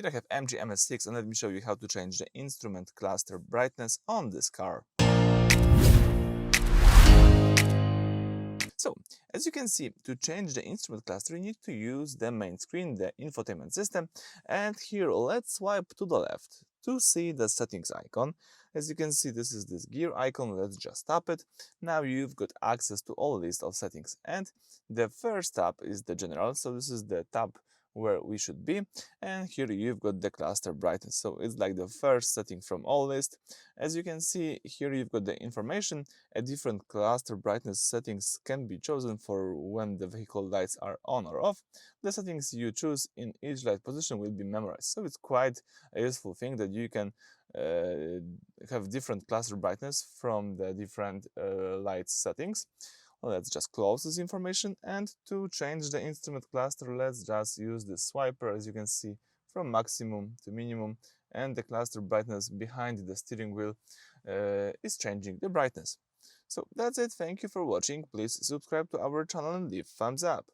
Here I have MG MS6 and let me show you how to change the instrument cluster brightness on this car. So, as you can see, to change the instrument cluster, you need to use the main screen, the infotainment system, and here let's swipe to the left to see the settings icon. As you can see, this is this gear icon. Let's just tap it. Now you've got access to all list of settings, and the first tab is the general, so this is the tab where we should be, and here you've got the cluster brightness, so it's like the first setting from all list. As you can see, here you've got the information. A different cluster brightness settings can be chosen for when the vehicle lights are on or off. The settings you choose in each light position will be memorized, so it's quite a useful thing that you can have different cluster brightness from the different light settings. Let's just close this information, and to change the instrument cluster, let's just use the swiper, as you can see, from maximum to minimum, and the cluster brightness behind the steering wheel is changing the brightness. So that's it. Thank you for watching. Please subscribe to our channel and leave thumbs up.